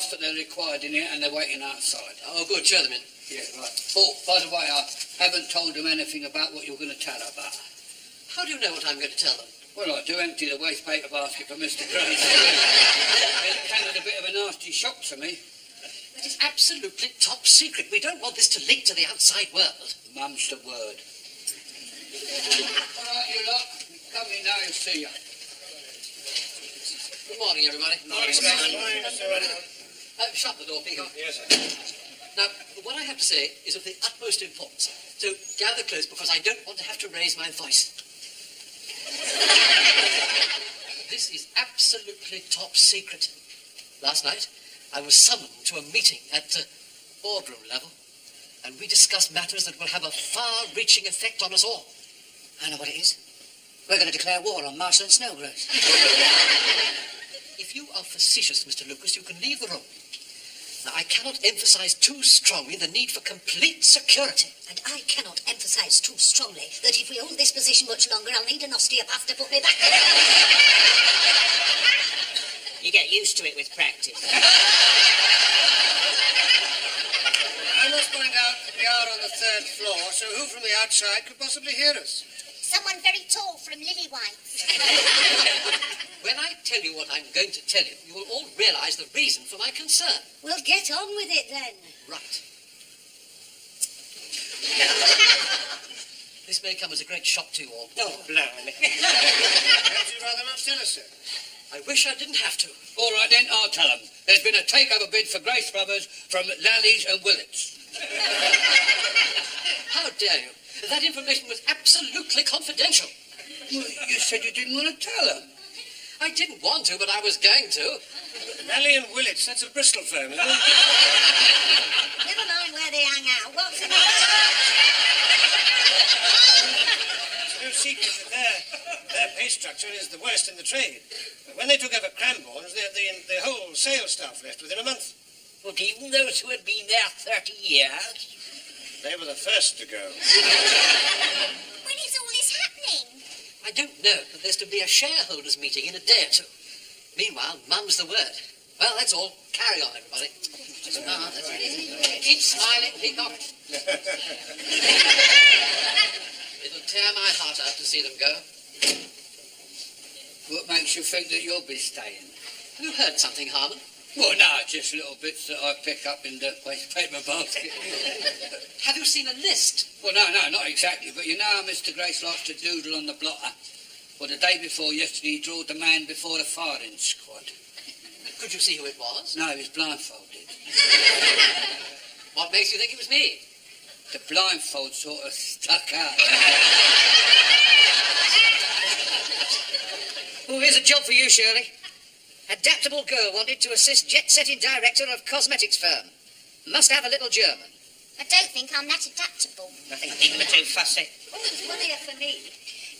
staff that they're required in here and they're waiting outside. Oh, good. Show them in. Yeah, right. Oh, by the way, I haven't told them anything about what you're going to tell her about. How do you know what I'm going to tell them? Well, I do empty the waste paper basket for Mr. Grace. It came as a bit of a nasty shock to me. That is absolutely top secret. We don't want this to leak to the outside world. Mum's the word. All right, you lot. Come in now, you'll see you. Good morning, everybody. Morning, sir. Morning, Mr. Shut the door, Peacock. Yes, sir. Now, what I have to say is of the utmost importance. So gather close, because I don't want to have to raise my voice. This is absolutely top secret. Last night, I was summoned to a meeting at boardroom level, and we discussed matters that will have a far-reaching effect on us all. I know what it is. We're going to declare war on Marshall and Snowgrass. If you are facetious, Mr. Lucas, you can leave the room. Now, I cannot emphasize too strongly the need for complete security. And I cannot emphasize too strongly that if we hold this position much longer, I'll need an osteopath to put me back. You get used to it with practice. I must find out that we are on the 3rd floor, so who from the outside could possibly hear us? Someone very tall from Lillywhite. When I tell you what I'm going to tell you, you will all realize the reason for my concern. Well, get on with it then. Right. This may come as a great shock to you all. Oh, blimey. Perhaps you'd rather not tell us, sir. I wish I didn't have to. All right, then, I'll tell them. There's been a takeover bid for Grace Brothers from Lally's and Willits. How dare you? That information was absolutely confidential. Well, you said you didn't want to tell them. I didn't want to, but I was going to. Lally and Willits, that's a Bristol firm, isn't it? Never mind where they hang out. What's in it? It's no secret that their pay structure is the worst in the trade. When they took over Cranbourne's, the whole sales staff left within a month. But even those who had been there 30 years... They were the first to go. When is all this happening? I don't know, but there's to be a shareholders' meeting in a day or two. Meanwhile, mum's the word. Well, that's all. Carry on, everybody. Keep smiling, Peacock. It'll tear my heart out to see them go. What makes you think that you'll be staying? You heard something, Harmon? Well, no, just little bits that I pick up in the waste paper basket. Have you seen a list? Well, no, not exactly, but you know how Mr. Grace likes to doodle on the blotter? Well, the day before yesterday, he drawed the man before the firing squad. Could you see who it was? No, he was blindfolded. What makes you think it was me? The blindfold sort of stuck out. Oh, here's a job for you, Shirley. Adaptable girl wanted to assist jet-setting director of cosmetics firm. Must have a little German. I don't think I'm that adaptable. I think people are too fussy. Oh, it's one here for me.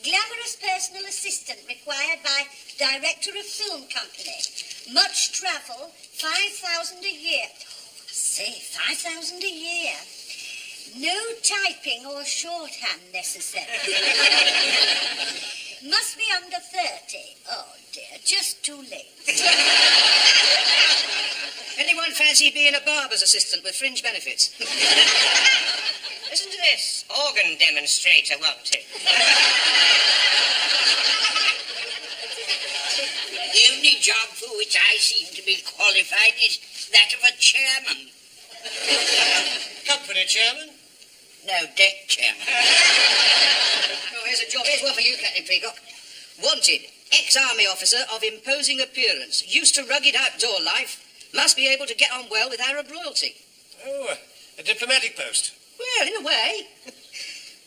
Glamorous personal assistant required by director of film company. Much travel, 5,000 a year. Oh, I say, 5,000 a year. No typing or shorthand necessary. Must be under 30. Oh, dear, just too late. Anyone fancy being a barber's assistant with fringe benefits? Listen to this. Organ demonstrator, won't it? The only job for which I seem to be qualified is that of a chairman. Company chairman? No, deck chairman. Oh, here's a job. Here's one for you, Captain Peacock. Wanted, ex-army officer of imposing appearance, used to rugged outdoor life, must be able to get on well with Arab royalty. Oh, a diplomatic post. Well, in a way.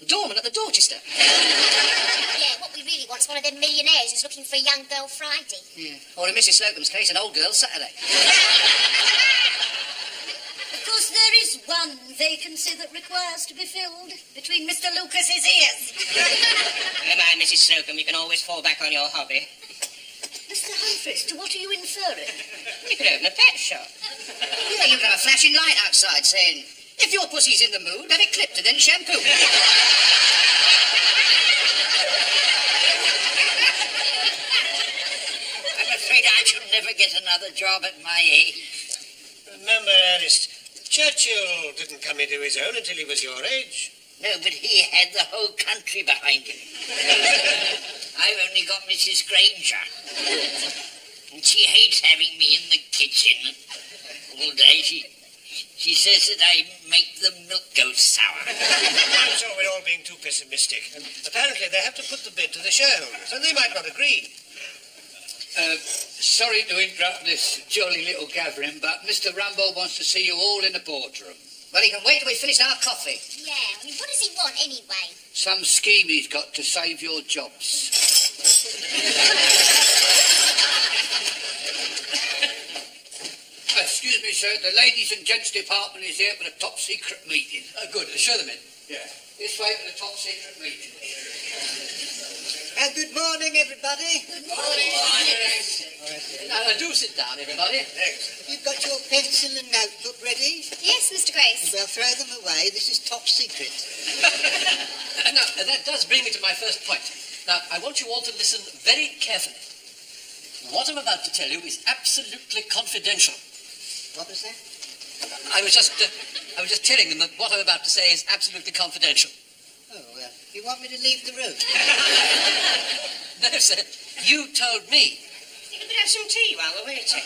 Doorman at the Dorchester. Yeah, what we really want is one of them millionaires who's looking for a young girl Friday. Yeah. Or in Mrs. Slocum's case, an old girl Saturday. Of course, there is one vacancy that requires to be filled between Mr. Lucas's ears. Never mind, Mrs. Slocum, you can always fall back on your hobby. Mr. Humphreys, to what are you inferring? You could open a pet shop. Yeah, you could have a flashing light outside saying, if your pussy's in the mood, have it clipped and then shampoo. I'm afraid I shall never get another job at my age. Remember, Ernest, Churchill didn't come into his own until he was your age. No, but he had the whole country behind him. I've only got Mrs. Granger. And she hates having me in the kitchen all day. She says that I make the milk go sour. I'm sure we're all being too pessimistic. And apparently they have to put the bid to the shareholders, and they might not agree. Sorry to interrupt this jolly little gathering, but Mr. Rambo wants to see you all in the boardroom. Well, he can wait till we finish our coffee. Yeah, I mean, what does he want anyway? Some scheme he's got to save your jobs. Excuse me, sir. The ladies and gents department is here for the top secret meeting. Good. Show them in. Yeah. This way for the top secret meeting. Good morning, everybody. Good morning. Do sit down, everybody. Have you got your pencil and notebook ready? Yes, Mr. Grace. Well, throw them away. This is top secret. Now, that does bring me to my first point. Now, I want you all to listen very carefully. What I'm about to tell you is absolutely confidential. What was that? I was just telling them that what I'm about to say is absolutely confidential. Oh, well, you want me to leave the room? No, sir. You told me. You could have some tea while we're waiting.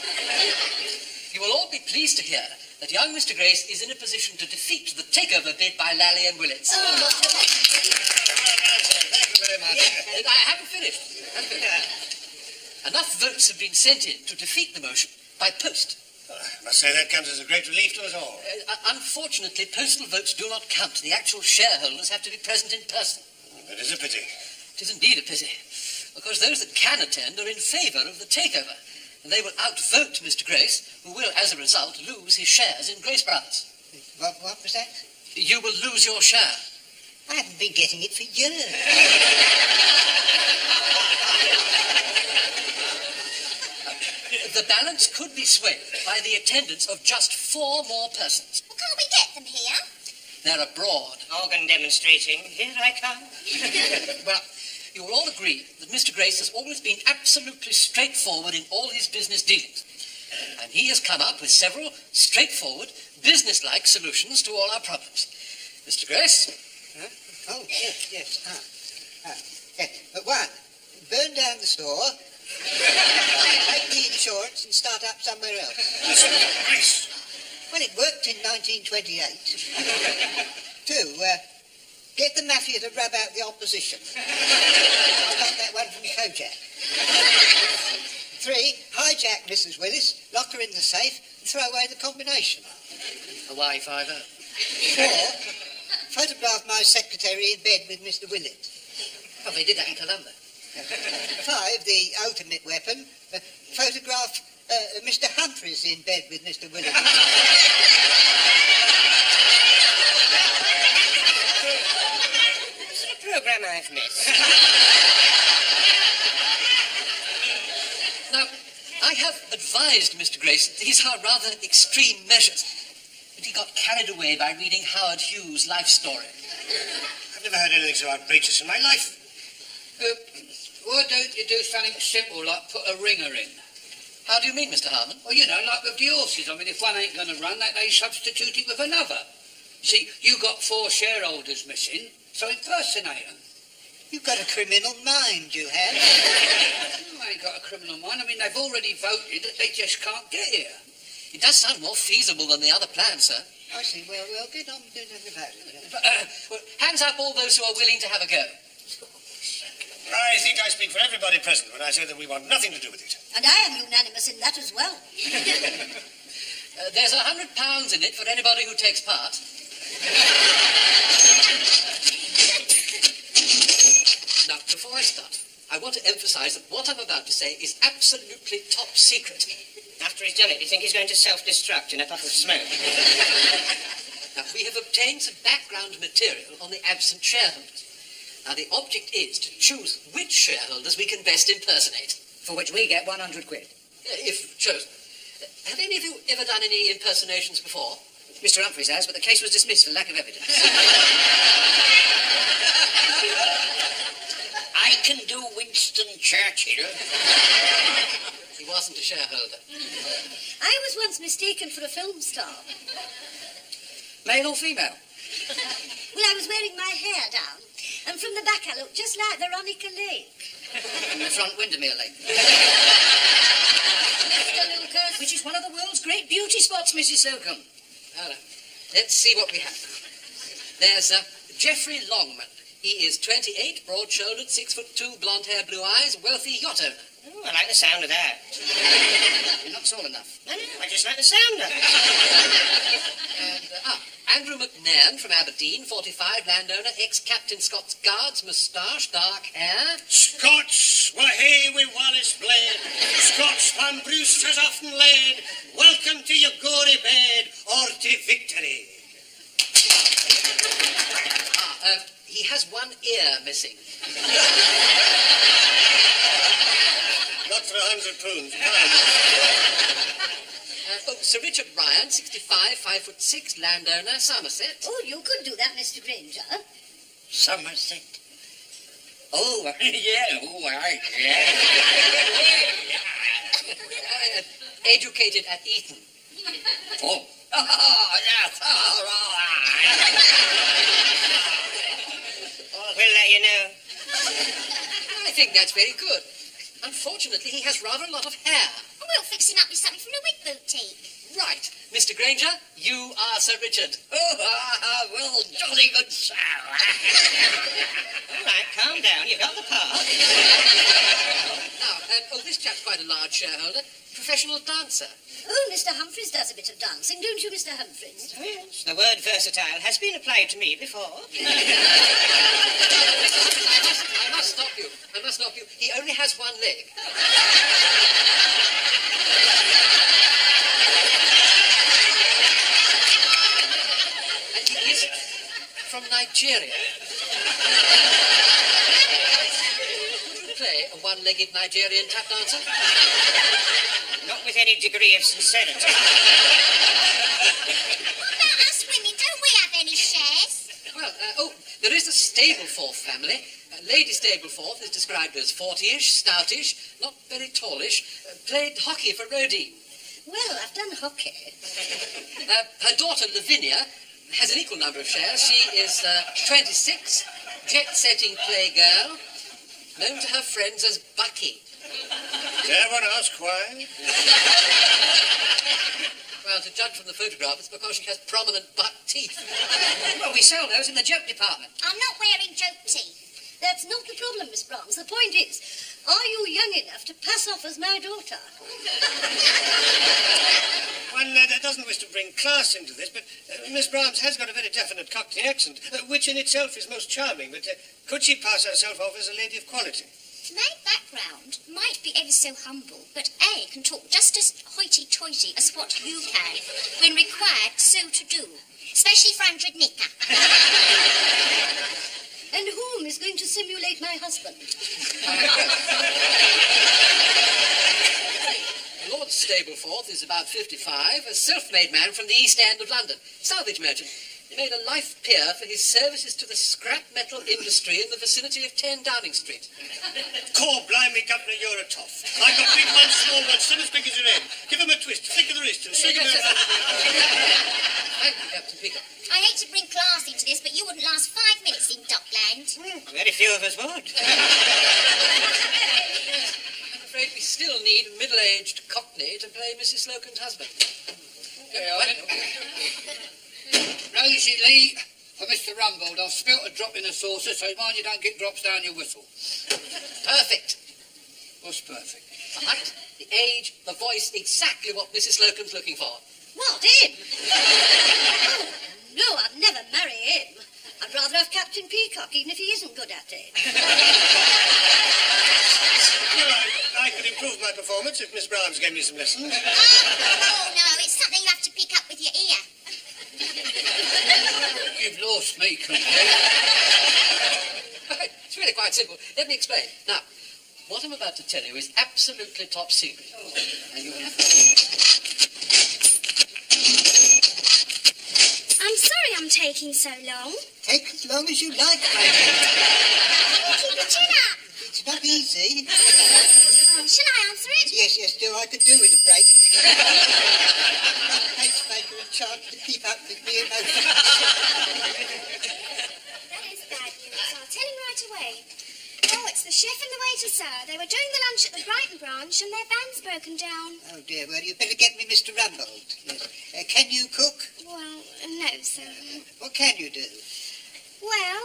You will all be pleased to hear that young Mr. Grace is in a position to defeat the takeover bid by Lally and Willits. Thank you very much. And I haven't finished. Enough votes have been sent in to defeat the motion by post. I must say that comes as a great relief to us all. Unfortunately, postal votes do not count. The actual shareholders have to be present in person. That is a pity. It is indeed a pity, because those that can attend are in favour of the takeover, and they will outvote Mr. Grace, who will, as a result, lose his shares in Grace Brothers. What was that? You will lose your share. I haven't been getting it for years. The balance could be swayed by the attendance of just 4 more persons. Well, can't we get them here? They're abroad. Organ demonstrating. Here I come. Well, you will all agree that Mr. Grace has always been absolutely straightforward in all his business dealings. And he has come up with several straightforward, business-like solutions to all our problems. Mr. Grace? Huh? Oh, yes. Yes. One, burn down the store, take the insurance and start up somewhere else. Grace. Well, it worked in 1928. 2, get the mafia to rub out the opposition. I got that one from Kojak. 3, hijack Mrs. Willis, lock her in the safe, and throw away the combination. Hawaii 5-0. 4, photograph my secretary in bed with Mr. Willett. Oh, they did that in Colombo. 5, the ultimate weapon, photograph Mr. Humphreys in bed with Mr. Willett. It's a program I've missed. Now, I have advised Mr. Grace that these are rather extreme measures, but he got carried away by reading Howard Hughes' life story. I've never heard anything so outrageous in my life. Why don't you do something simple like put a ringer in? How do you mean, Mr. Harmon? Well, you know, like with the horses. I mean, if one ain't going to run, they substitute it with another. See, you got 4 shareholders missing, so impersonate them. You've got a criminal mind, you have. I ain't got a criminal mind. I mean, they've already voted that they just can't get here. It does sound more feasible than the other plan, sir. I see. Well, get on doing nothing about it. Well, hands up all those who are willing to have a go. I think I speak for everybody present when I say that we want nothing to do with it. And I am unanimous in that as well. There's £100 in it for anybody who takes part. Now, before I start, I want to emphasise that what I'm about to say is absolutely top secret. After he's done it, you think he's going to self-destruct in a puff of smoke? Now, we have obtained some background material on the absent shareholders. Now, the object is to choose which shareholders we can best impersonate. For which we get 100 quid. If chosen. Have any of you ever done any impersonations before? Mr. Humphreys has, but the case was dismissed for lack of evidence. I can do Winston Churchill. He wasn't a shareholder. I was once mistaken for a film star. Male or female? Well, I was wearing my hair down, and from the back I looked just like Veronica Lake. From the front, Windermere Lake. Mr. Lucas. Which is one of the world's great beauty spots, Mrs. Slocum. Now, let's see what we have. There's Geoffrey Longman. He is 28, broad-shouldered, 6'2", blonde hair, blue eyes, wealthy yacht owner. Oh, I like the sound of that. You're not tall enough. I know, I just like the sound of it. And, Andrew McNairn from Aberdeen, 45, landowner, ex-captain Scots Guards, moustache, dark hair. Scots were hay with Wallace blade. Scots Van Bruce has often laid. Welcome to your gory bed or to victory. He has one ear missing. Not for £100. Sir Richard Ryan, 65, 5'6", landowner, Somerset. Oh, you could do that, Mr. Granger. Somerset. Oh, yeah, all right, yeah. Educated at Eton. Oh, yes, all right. We'll let you know. I think that's very good. Unfortunately, he has rather a lot of hair. We'll fix him up with something from the wig boutique. Right. Mr. Granger, you are Sir Richard. Oh, well, jolly good, sir. All right, calm down. You've got the part. Now, this chap's quite a large shareholder. Professional dancer. Oh, Mr. Humphreys does a bit of dancing, don't you, Mr. Humphreys? Oh, yes. The word versatile has been applied to me before. I must stop you. He only has one leg. And he is from Nigeria. Would you play a one-legged Nigerian tap dancer? Not with any degree of sincerity. What about us women? Don't we have any shares? Well, there is the Stapleforth family. Lady Stapleforth is described as 40-ish, stoutish, not very tallish, played hockey for Rodine. Well, I've done hockey. Her daughter, Lavinia, has an equal number of shares. She is 26, jet-setting playgirl, known to her friends as Bucky. Dare one ask why? Well, to judge from the photograph, it's because she has prominent buck teeth. Well, we sell those in the joke department. I'm not wearing joke teeth. That's not the problem, Miss Brahms. The point is, are you young enough to pass off as my daughter? One doesn't wish to bring class into this, but Miss Brahms has got a very definite Cockney accent, which in itself is most charming, but could she pass herself off as a lady of quality? My background might be ever so humble, but A can talk just as hoity-toity as what you can, when required so to do, especially for 100 knicker. And whom is going to simulate my husband? Lord Stapleforth is about 55, a self-made man from the East End of London, salvage merchant. He made a life peer for his services to the scrap metal industry in the vicinity of 10 Downing Street. Core blimey, Governor, you're a toff. I've got big ones, small ones, some as big as your head. Give them a twist, flick of the wrist, and swing them around. Thank you, Captain Peacock. I hate to bring class into this, but you wouldn't last 5 minutes in Dockland. Very few of us would. I'm afraid we still need a middle-aged Cockney to play Mrs. Slocum's husband. Rosie Lee, for Mr. Rumbold, I've spilt a drop in the saucer, so mind you don't get drops down your whistle. Perfect. What's perfect? The height, the age, the voice, exactly what Mrs. Slocum's looking for. What, him? Oh, no, I'd never marry him. I'd rather have Captain Peacock, even if he isn't good at it. Well, I could improve my performance if Miss Brahms gave me some lessons. Oh, no, it's something you have to pick up with your ear. You've lost me completely. It's really quite simple. Let me explain. Now, what I'm about to tell you is absolutely top secret. And you have I'm sorry I'm taking so long. Take as long as you like, my dear. Keep your chin up. It's not easy. Oh, shall I answer it? Yes, do. I could do with a break. Right, thanks, mate. chef and the waiter, sir. They were doing the lunch at the Brighton branch and their van's broken down. Oh, dear. Well, you'd better get me Mr. Rumbold. Yes. Can you cook? Well, no, sir. What can you do? Well,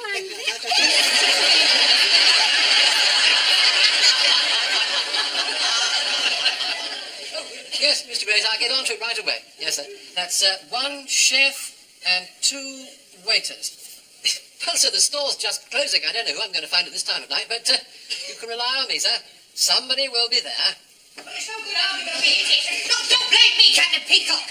Yes, Mr. Grace, I'll get on to it right away. Yes, sir. That's 1 chef and 2 waiters. Well, sir, the store's just closing. I don't know who I'm going to find at this time of night, but you can rely on me, sir. Somebody will be there. Well, it's no good arguing with me, is it? Don't blame me, Captain Peacock.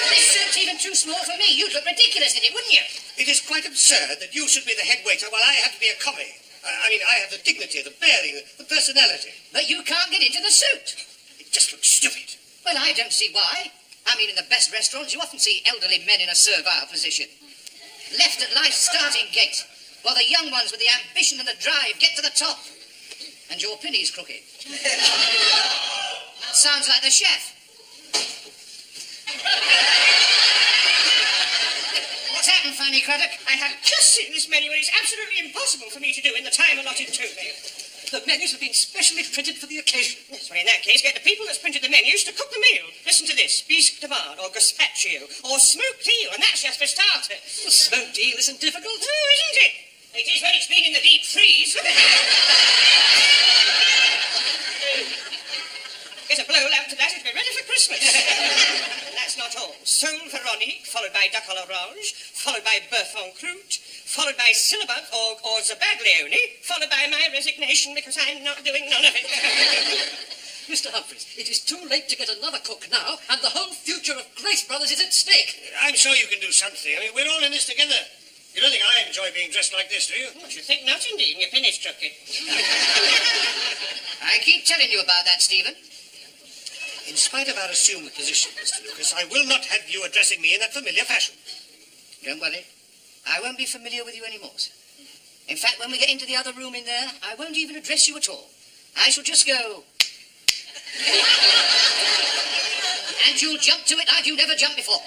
This suit's even too small for me. You'd look ridiculous in it, wouldn't you? It is quite absurd that you should be the head waiter while I have to be a commie. I mean, I have the dignity, the bearing, the personality. But you can't get into the suit. It just looks stupid. Well, I don't see why. I mean, in the best restaurants, you often see elderly men in a servile position. Left at life's starting gate, while the young ones with the ambition and the drive get to the top. And your pinny's crooked. That sounds like the chef. What's happened, Fanny Craddock? I have just seen this menu, and it's absolutely impossible for me to do in the time allotted to me. The menus have been specially printed for the occasion. Yes, well, in that case, get the people that's printed the menus to cook the meal. Listen to this: bisque de mard, or gazpacho, or smoked eel, and that's just for starters. Well, smoked eel isn't difficult. Oh, isn't it? It is when it's been in the deep freeze. Get a blow lamp to that, it'll be ready for Christmas. And that's not all. Sole Veronique, followed by duck à l'orange, followed by bœuf en croûte, followed by syllabub or zabaglione, followed by my resignation because I'm not doing none of it. Mr. Humphreys, it is too late to get another cook now, and the whole future of Grace Brothers is at stake. I'm sure you can do something. I mean, we're all in this together. You don't think I enjoy being dressed like this, do you? What, you think not, indeed, and your pinny's crooked. I keep telling you about that, Stephen. In spite of our assumed position, Mr. Lucas, I will not have you addressing me in that familiar fashion. Don't worry. I won't be familiar with you anymore, sir. In fact, when we get into the other room in there, I won't even address you at all. I shall just go... and you'll jump to it like you never jumped before.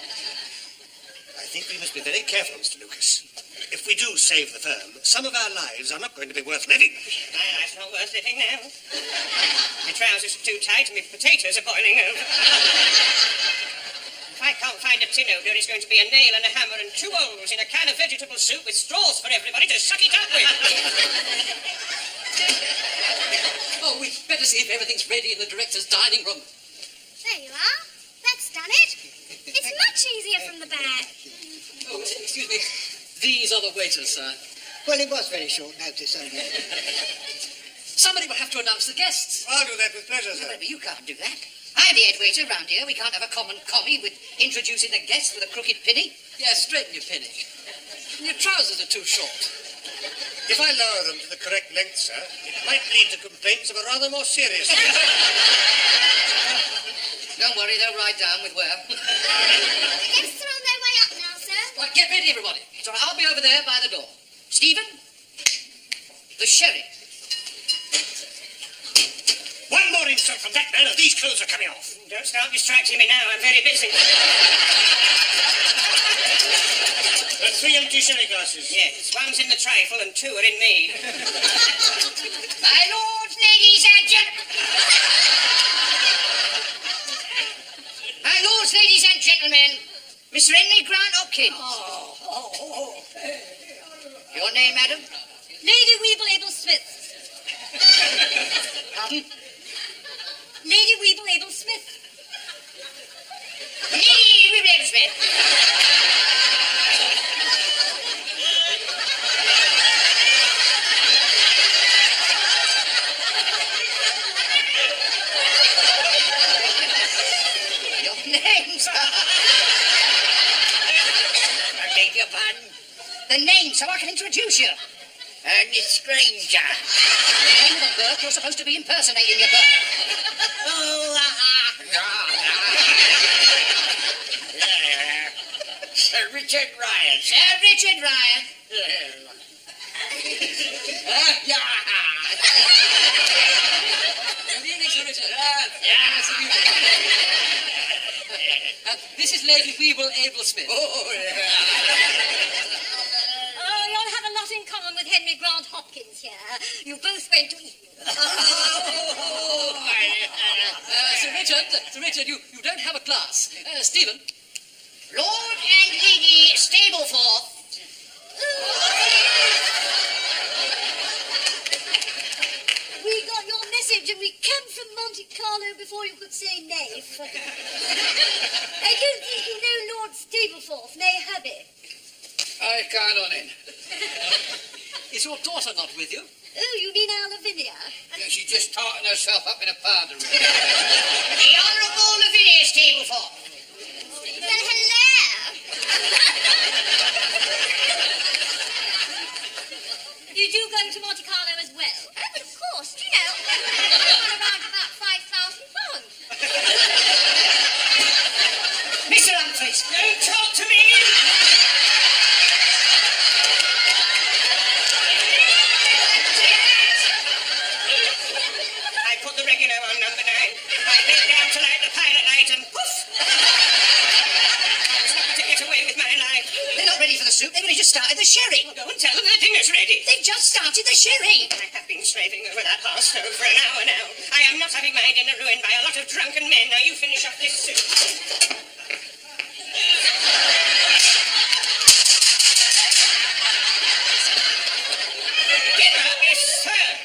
I think we must be very careful, Mr. Lucas. If we do save the firm, some of our lives are not going to be worth living. My life's not worth living now. My trousers are too tight and my potatoes are boiling over. If I can't find a tin opener, it's going to be a nail and a hammer and 2 holes in a can of vegetable soup with straws for everybody to suck it up with. Oh, we'd better see if everything's ready in the director's dining room. there you are. That's done it. It's much easier from the back. Oh, excuse me. These are the waiters, sir. Well, it was very short notice, only. Somebody will have to announce the guests. I'll do that with pleasure, sir. But you can't do that. I'm the head waiter round here. We can't have a common commie with introducing the guests with a crooked pinny. Yeah, straighten your pinny. Your trousers are too short. If I lower them to the correct length, sir, it might lead to complaints of a rather more serious nature. Don't worry, they'll ride down with wear. The guests are on their way up now, sir. Right, get ready, everybody. So I'll be over there by the door. Stephen, the sherry. One more insult from that man, or these clothes are coming off. Don't start distracting me now. I'm very busy. 3 empty sherry glasses. Yes, one's in the trifle and 2 are in me. My lords, ladies and gentlemen. My lords, ladies and gentlemen, Mr. Henry Grant Hopkins. Your name, madam? Lady Weeble Abel Smith. Pardon? Lady Weeble Abel Smith. Lady Weeble Smith. Your name, sir? I beg your pardon? The name, so I can introduce you. Ernest Granger. The name of the Burke you're supposed to be impersonating your Burke. Sir Richard Ryan. Sir Richard Ryan. Good evening, Sir Richard. This is Lady Weeble Abel Smith. Oh, yeah. common with Henry Grant Hopkins here. You both went to... Sir Richard, you don't have a glass. Stephen. Lord and Lady Stableford. We got your message and we came from Monte Carlo before you could say naif. I don't think you know Lord Stableford, nay Hubby. I can't on in. Is your daughter not with you? Oh, you mean our Lavinia? Yeah, she's just tarting herself up in a powder room. The Honourable Lavinia Stableford. Well, hello. You do go to Monte Carlo as well? Oh, but of course, do you know, I'm around about £5,000. Mr. Humphreys. Don't talk to me! I put the regular on number 9. I bent down to light the pilot light and poof! I was lucky to get away with my life. They're not ready for the soup. They've only just started the sherry. Go and tell them the dinner's ready. They've just started the sherry. I have been slaving over that hearth stove for an hour now. I am not having my dinner ruined by a lot of drunken men. Now you finish off this soup. Dinner is served.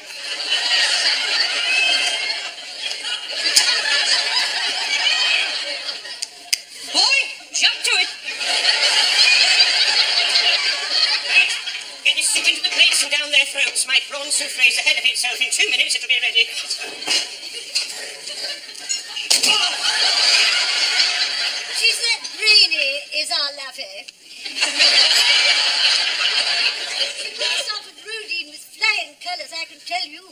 Boy, jump to it. Get this soup into the plates and down their throats. My prawn souffle's ahead of itself. In 2 minutes it'll be ready. She said Greenie is our Laffy. She burst out with Rudine with flying colours, I can tell you.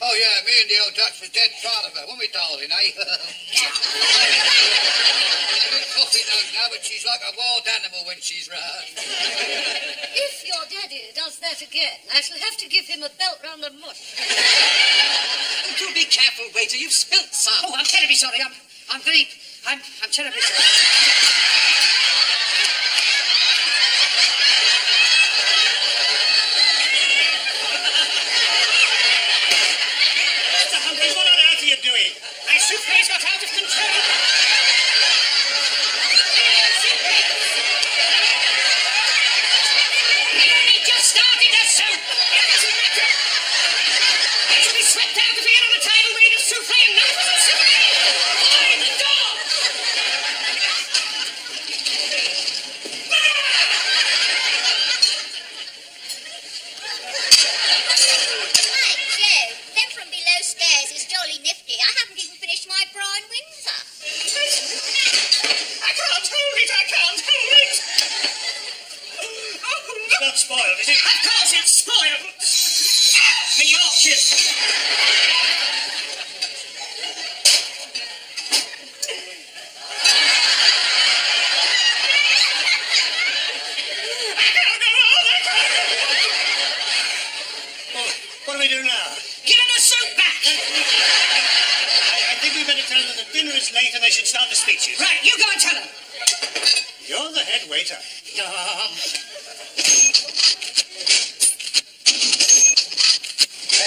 Oh, yeah, me and the old Dutch was dead proud of her, weren't we, darling, eh? Coffee nose now, but she's like a wild animal when she's round. If your daddy does that again, I shall have to give him a belt round the mush. Oh, do be careful, waiter. You've spilt some. Oh, I'm terribly sorry. I'm terribly sorry. Mr. Humphreys, what on earth are you doing? My souffle's got out of control. I've only just started the soup. It doesn't matter. I shall be swept out of here on a tidal wave of souffle and none of us will survive. Mind the door! Right, Joe, them from below stairs is jolly nifty. I haven't even finished my brine Windsor. I can't hold it. I can't hold it. Oh, no. It's not spoiled, is it? Of course it's spoiled. The Yorkshires. What do we do now? Give her the soup back. I think we better tell them that dinner is late and they should start the speeches. Right, you go and tell them. You're the head waiter.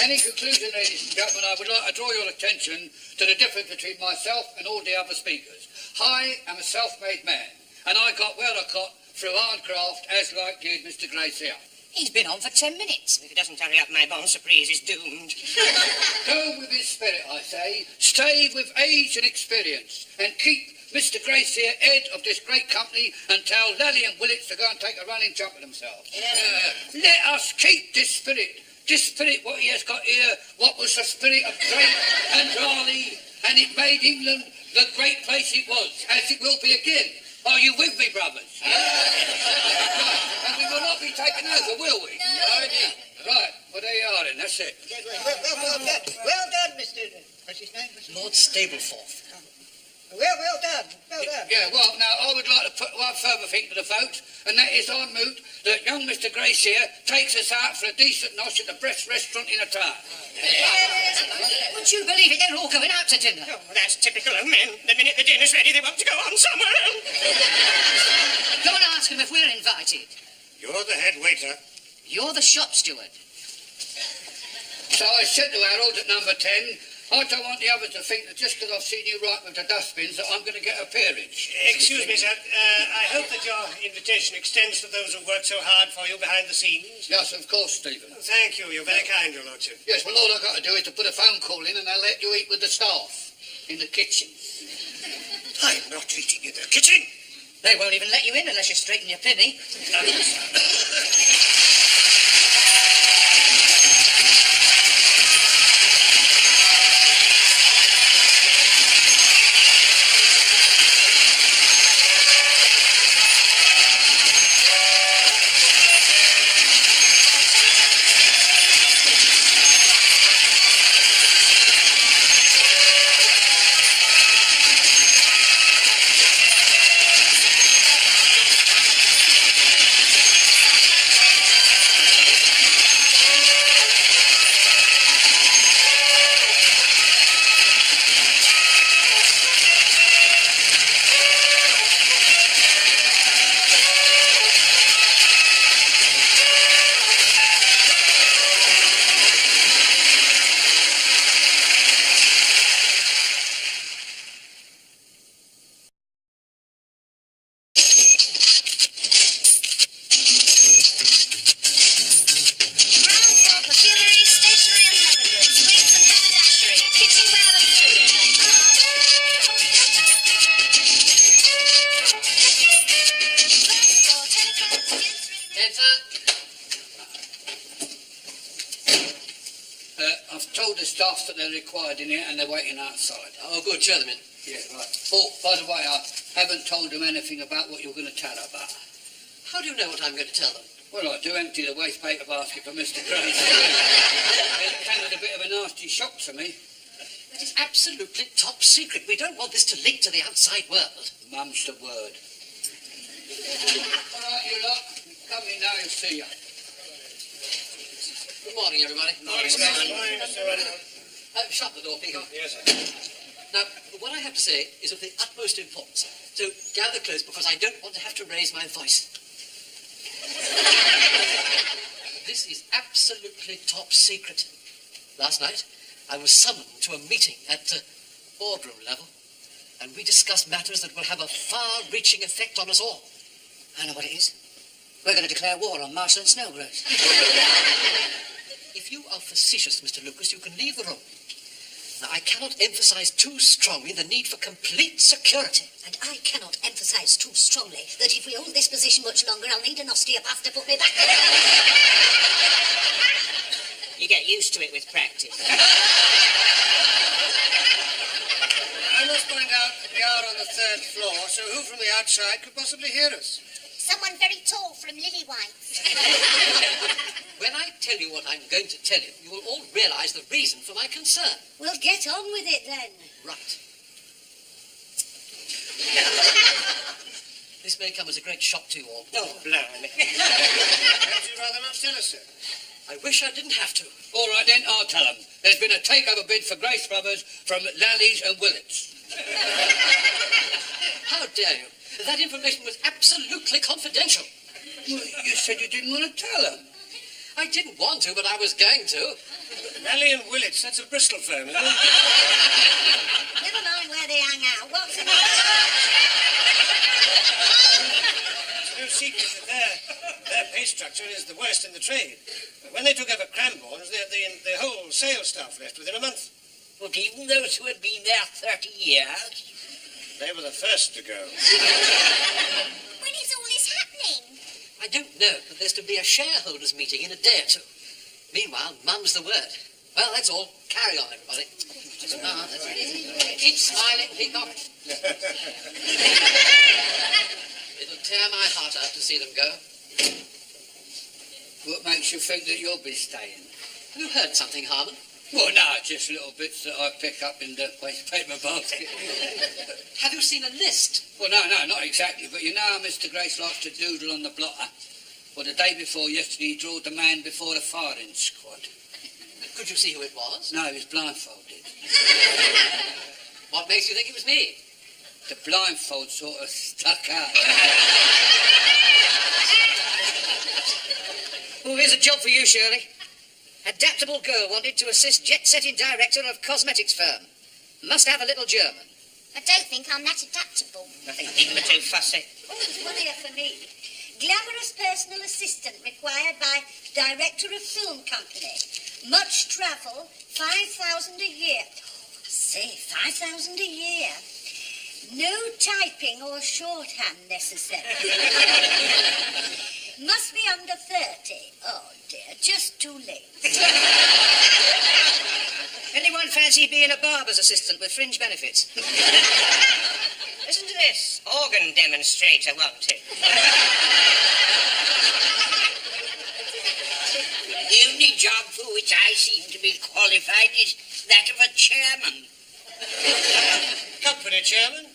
Any conclusion, ladies and gentlemen, I would like to draw your attention to the difference between myself and all the other speakers. I am a self-made man, and I got where I got through hard craft, as like did Mr. Grace here. He's been on for 10 minutes. If he doesn't hurry up, my bon surprise is doomed. Go with his spirit, I say. Stay with age and experience, and keep Mr. Grace here head of this great company and tell Lally and Willits to go and take a running jump at themselves. Let us keep this spirit. This spirit, what he has got here, what was the spirit of Drake and Raleigh, and it made England the great place it was, as it will be again. Are you with me, brothers? Right. And we will not be taken over, will we? Right. Well, there you are then. That's it. Well done, Mr. What's his name? Lord Stableford. Well done. Well done. Yeah, well, now, I would like to put one further thing to the vote, and that is I move that young Mr. Grace here takes us out for a decent nosh at the best restaurant in the town. Would you believe it? They're all going out to dinner. Oh, that's typical of men. The minute the dinner's ready, they want to go on somewhere else. Go and ask them if we're invited. You're the head waiter. You're the shop steward. So I said to Harold at number 10, I don't want the others to think that just because I've seen you right with the dustbins that I'm going to get a peerage. Excuse me, sir. I hope that your invitation extends to those who work so hard for you behind the scenes. Yes, of course, Stephen. Thank you. You're very kind, Your Lordship. Yes, well, all I've got to do is to put a phone call in and they'll let you eat with the staff in the kitchen. I'm not eating in the kitchen. They won't even let you in unless you straighten your pinny. I've told the staff that they're required in here and they're waiting outside. Oh, good. Show them in. Yeah, right. Oh, by the way, I haven't told them anything about what you're going to tell about. How do you know what I'm going to tell them? Well, I do empty the waste paper basket for Mr. Grace. It came as a bit of a nasty shock to me. That is absolutely top secret. We don't want this to leak to the outside world. Mum's the word. All right, you lot. Come in now, you'll see you. Good morning, everybody. Morning, sir. Morning, sir. Shut the door, Peacock. Yes, sir. Now, what I have to say is of the utmost importance. So gather close because I don't want to have to raise my voice. This is absolutely top secret. Last night, I was summoned to a meeting at boardroom level, and we discussed matters that will have a far-reaching effect on us all. I know what it is. We're going to declare war on Marshall and Snowgrove. If you are facetious, Mr. Lucas, you can leave the room. Now, I cannot emphasize too strongly the need for complete security. And I cannot emphasise too strongly that if we hold this position much longer, I'll need an osteopath to put me back. You get used to it with practice. I must find out we are on the 3rd floor, so who from the outside could possibly hear us? Someone very tall from Lillywhite. When I tell you what I'm going to tell you, you will all realise the reason for my concern. Well, get on with it then. Right. This may come as a great shock to you all. Oh, blimey. Perhaps you'd rather not tell us, sir. I wish I didn't have to. All right, then, I'll tell them. There's been a takeover bid for Grace Brothers from Lally's and Willits. How dare you? That information was absolutely confidential. Well, you said you didn't want to tell them. I didn't want to, but I was going to. Lally and Willits, that's a Bristol firm, isn't it? Never mind where they hang out. What's in it? It's no secret that their pay structure is the worst in the trade. When they took over Cranbourne's, the whole sales staff left within a month. But even those who had been there 30 years... They were the first to go. When is all this happening? I don't know, but there's to be a shareholders' meeting in a day or two. Meanwhile, mum's the word. Well, that's all. Carry on, everybody. Keep smiling, Peacock. It'll tear my heart out to see them go. What makes you think that you'll be staying? You heard something, Harmon? Well, no, just little bits that I pick up in the waste paper basket. Have you seen a list? Well, no, not exactly, but you know how Mr. Grace likes to doodle on the blotter? Well, the day before yesterday, he drawed the man before the firing squad. Could you see who it was? No, he was blindfolded. What makes you think it was me? The blindfold sort of stuck out. Oh, here's a job for you, Shirley. Adaptable girl wanted to assist jet-setting director of cosmetics firm. Must have a little German. I don't think I'm that adaptable. I think people are too fussy. Oh, there's one here for me. Glamorous personal assistant required by director of film company. Much travel, 5,000 a year. Oh, I say, 5,000 a year. No typing or shorthand necessary. Must be under 30. Oh, dear, just too late. Anyone fancy being a barber's assistant with fringe benefits? Listen to this. Organ demonstrator wanted. The only job for which I seem to be qualified is that of a chairman. Company chairman?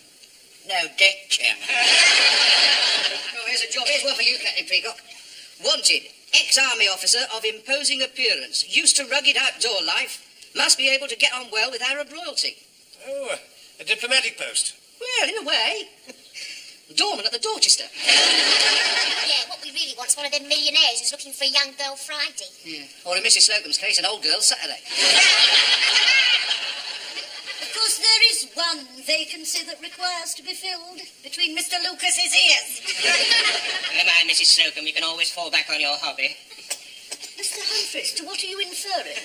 No, deck chairman. Oh, here's a job. Here's one for you, Captain Peacock. Wanted, ex-army officer of imposing appearance. Used to rugged outdoor life. Must be able to get on well with Arab royalty. Oh, a diplomatic post. Well, in a way. Doorman at the Dorchester. Yeah, what we really want is one of them millionaires who's looking for a young girl Friday. Yeah. Or in Mrs. Slocum's case, an old girl Saturday. Of course, there is one vacancy that requires to be filled between Mr. Lucas's ears. Never mind, Mrs. Slocum, you can always fall back on your hobby. Mr. Humphreys, to what are you inferring?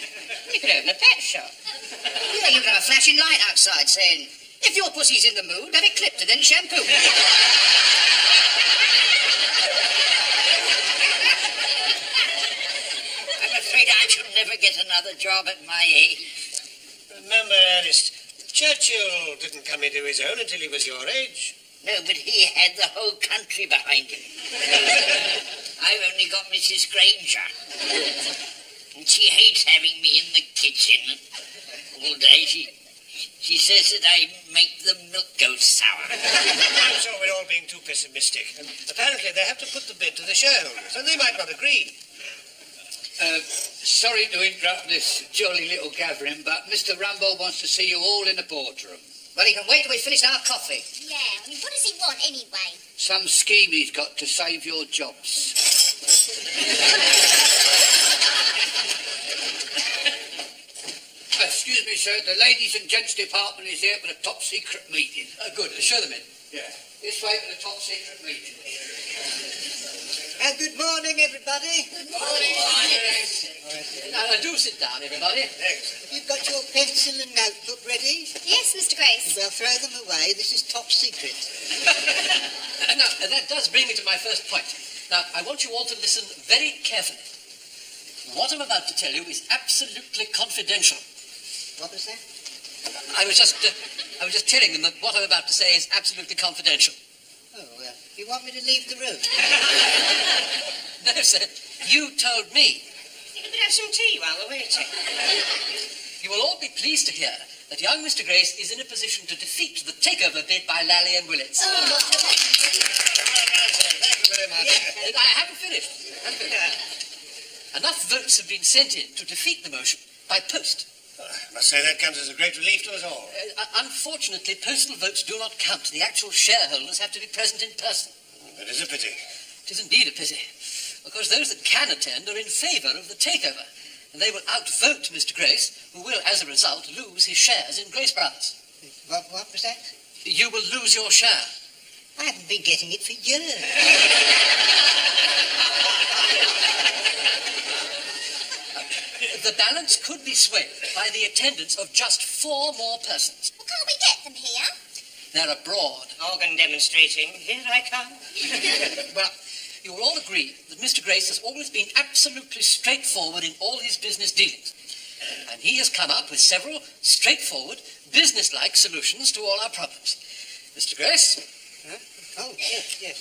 You could open a pet shop. Yeah, you can have a flashing light outside saying, if your pussy's in the mood, have it clipped and then shampoo. I'm afraid I shall never get another job at my age. Remember, Ernest, Churchill didn't come into his own until he was your age. No, but he had the whole country behind him. I've only got Mrs. Granger. And she hates having me in the kitchen all day. She says that I make the milk go sour. I'm sure we're all being too pessimistic. And apparently they have to put the bid to the shareholders, and they might not agree. Sorry to interrupt this jolly little gathering, but Mr. Rambo wants to see you all in the boardroom. Well, he can wait till we finish our coffee. Yeah, I mean, what does he want anyway? Some scheme he's got to save your jobs. Excuse me, sir. The ladies and gents department is here for the top secret meeting. Good. Show them in. Yeah. This way for the top secret meeting. Good morning, everybody. Good morning. Now, do sit down, everybody. Have you got your pencil and notebook ready? Yes, Mr. Grace. Well, throw them away. This is top secret. Now, that does bring me to my first point. Now, I want you all to listen very carefully. What I'm about to tell you is absolutely confidential. What was that? I was just telling them that what I'm about to say is absolutely confidential. Oh, you want me to leave the room? No, sir. You told me. You could have some tea while we're waiting. You will all be pleased to hear that young Mr. Grace is in a position to defeat the takeover bid by Lally and Willits. Thank you very much. And I haven't finished. Enough votes have been sent in to defeat the motion by post. I must say that comes as a great relief to us all. Unfortunately, postal votes do not count. The actual shareholders have to be present in person. That is a pity. It is indeed a pity. Of course, those that can attend are in favour of the takeover, and they will outvote Mr. Grace, who will, as a result, lose his shares in Grace Brothers. What was that? You will lose your share. I haven't been getting it for years. The balance could be swayed by the attendance of just 4 more persons. Well, can't we get them here? They're abroad. Organ demonstrating. Here I come. Well, you will all agree that Mr. Grace has always been absolutely straightforward in all his business dealings. And he has come up with several straightforward, business-like solutions to all our problems. Mr. Grace? Huh? Oh, yes.